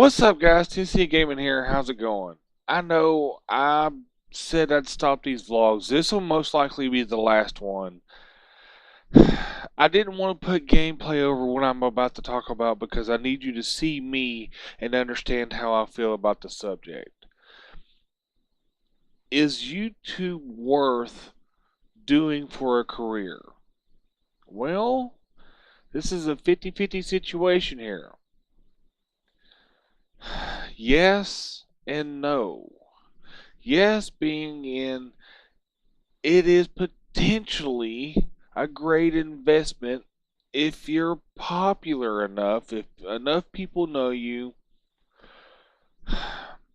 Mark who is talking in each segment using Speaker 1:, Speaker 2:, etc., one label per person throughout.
Speaker 1: What's up, guys? TC Gaming here. How's it going? I know I said I'd stop these vlogs. This will most likely be the last one. I didn't want to put gameplay over what I'm about to talk about because I need you to see me and understand how I feel about the subject. Is YouTube worth doing for a career? Well, this is a 50-50 situation here. Yes and no. Yes, being in it is potentially a great investment if you're popular enough, if enough people know you,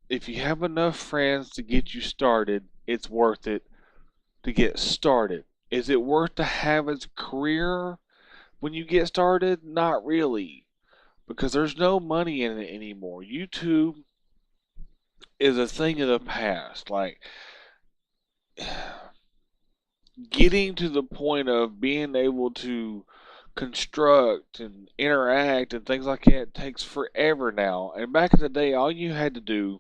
Speaker 1: if you have enough friends to get you started, it's worth it to get started. Is it worth to have as a career when you get started? Not really, because there's no money in it anymore. YouTube is a thing of the past. Like, getting to the point of being able to construct and interact and things like that takes forever now. And back in the day, all you had to do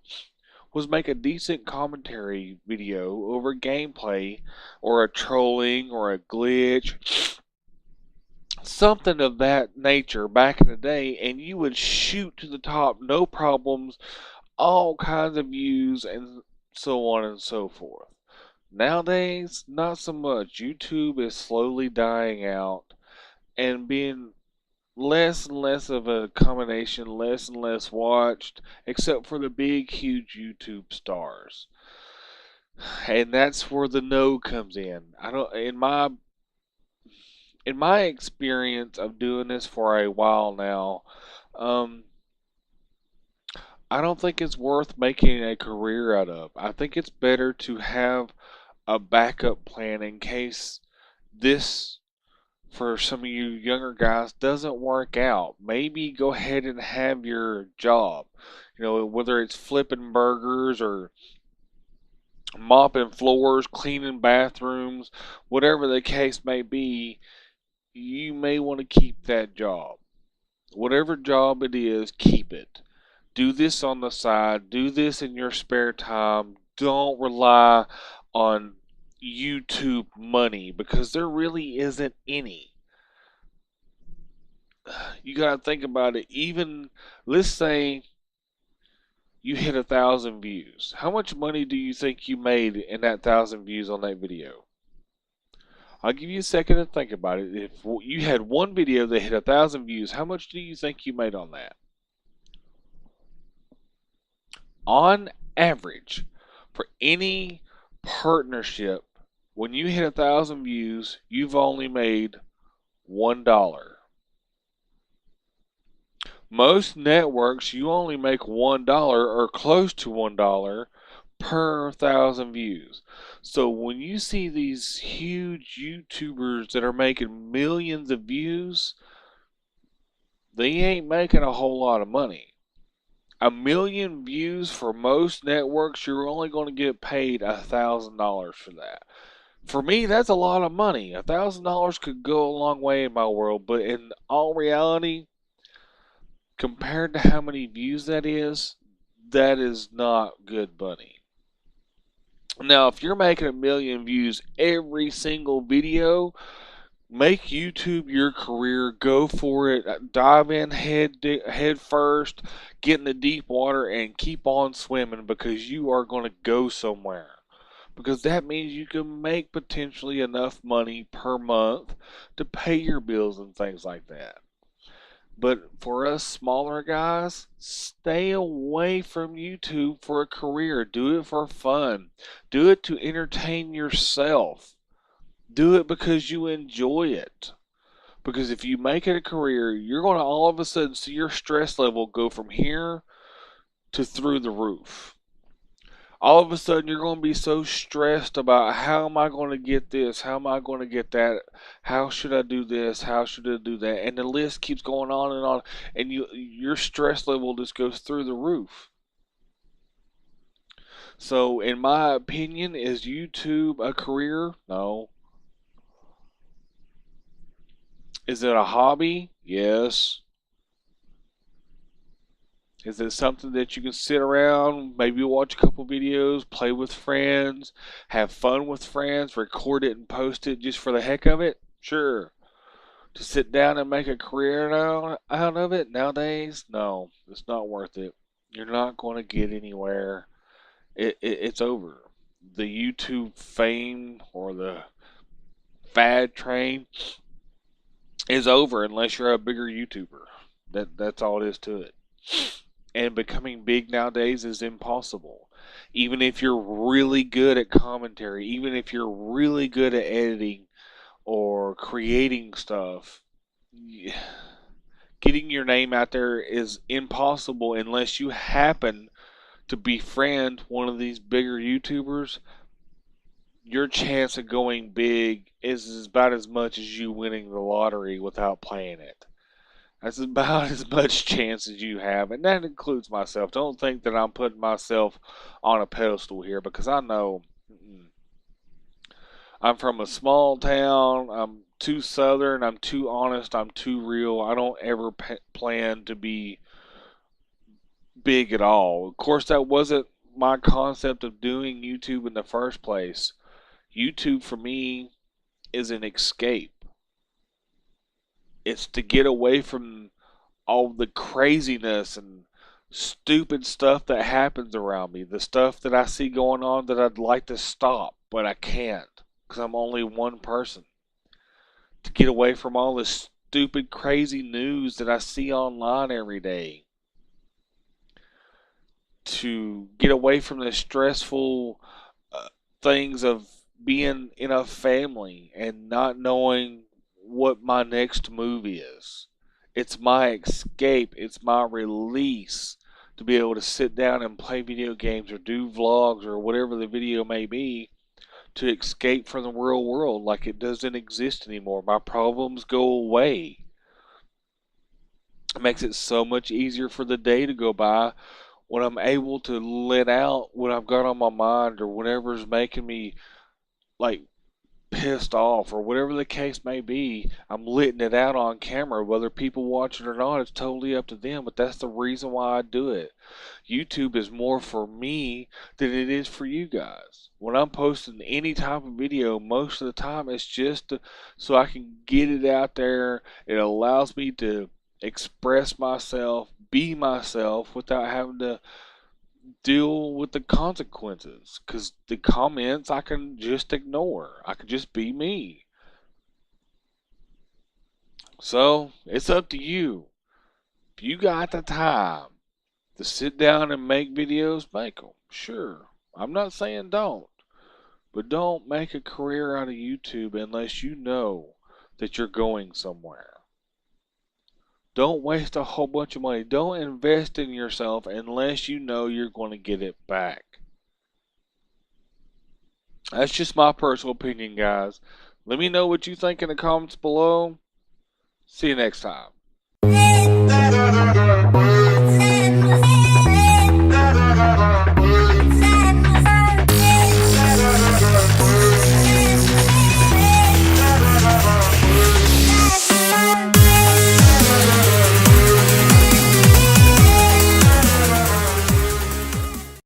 Speaker 1: was make a decent commentary video over gameplay or a trolling or a glitch, something of that nature back in the day, and you would shoot to the top, no problems, all kinds of views, and so on and so forth. Nowadays, not so much. YouTube is slowly dying out and being less and less of a combination, less and less watched, except for the big, huge YouTube stars. And that's where the no comes in. I don't in my experience of doing this for a while now, um, I don't think it's worth making a career out of. I think it's better to have a backup plan in case this, for some of you younger guys, doesn't work out. Maybe go ahead and have your job. You know, whether it's flipping burgers or mopping floors, cleaning bathrooms, whatever the case may be, you may want to keep that job. Whatever job it is, keep it. Do this on the side. Do this in your spare time. Don't rely on YouTube money because there really isn't any. You got to think about it. Even, let's say you hit 1,000 views. How much money do you think you made in that 1,000 views on that video? I'll give you a second to think about it. If you had one video that hit 1,000 views, how much do you think you made on that? On average, for any partnership, when you hit 1,000 views, you've only made $1. Most networks, you only make $1 or close to $1 per 1,000 views. So when you see these huge YouTubers that are making millions of views, they ain't making a whole lot of money. 1,000,000 views for most networks, you're only going to get paid $1,000 for that. For me, that's a lot of money. $1,000 could go a long way in my world, but in all reality, compared to how many views that is not good money. Now, if you're making 1,000,000 views every single video, make YouTube your career. Go for it. Dive in head first, get in the deep water, and keep on swimming because you are going to go somewhere. Because that means you can make potentially enough money per month to pay your bills and things like that. But for us smaller guys, stay away from YouTube for a career. Do it for fun. Do it to entertain yourself. Do it because you enjoy it. Because if you make it a career, you're going to all of a sudden see your stress level go from here to through the roof. All of a sudden, you're going to be so stressed about how am I going to get this? How am I going to get that? How should I do this? How should I do that? And the list keeps going on, and your stress level just goes through the roof. So, in my opinion, is YouTube a career? No. Is it a hobby? Yes. Is it something that you can sit around, maybe watch a couple videos, play with friends, have fun with friends, record it and post it just for the heck of it? Sure. To sit down and make a career out of it nowadays, no, it's not worth it. You're not going to get anywhere. It's over. The YouTube fame or the fad train is over unless you're a bigger YouTuber. That's all it is to it. And becoming big nowadays is impossible. Even if you're really good at commentary, even if you're really good at editing or creating stuff, getting your name out there is impossible unless you happen to befriend one of these bigger YouTubers. Your chance of going big is about as much as you winning the lottery without playing it. That's about as much chance as you have, and that includes myself. Don't think that I'm putting myself on a pedestal here, because I know I'm from a small town. I'm too southern. I'm too honest. I'm too real. I don't ever plan to be big at all. Of course, that wasn't my concept of doing YouTube in the first place. YouTube for me is an escape. It's to get away from all the craziness and stupid stuff that happens around me. The stuff that I see going on that I'd like to stop, but I can't because I'm only one person. To get away from all this stupid, crazy news that I see online every day. To get away from the stressful things of being in a family and not knowing what my next move is. It's my escape, it's my release to be able to sit down and play video games or do vlogs or whatever the video may be, to escape from the real world like it doesn't exist anymore. My problems go away. It makes it so much easier for the day to go by when I'm able to let out what I've got on my mind or whatever's making me like pissed off or whatever the case may be. I'm letting it out on camera. Whether people watch it or not, it's totally up to them, but that's the reason why I do it. YouTube is more for me than it is for you guys. When I'm posting any type of video, most of the time it's just so I can get it out there. It allows me to express myself, be myself without having to deal with the consequences, because the comments I can just ignore. I can just be me. So it's up to you. If you got the time to sit down and make videos, make them. Sure. I'm not saying don't. But don't make a career out of YouTube unless you know that you're going somewhere. Don't waste a whole bunch of money. Don't invest in yourself unless you know you're going to get it back. That's just my personal opinion, guys. Let me know what you think in the comments below. See you next time.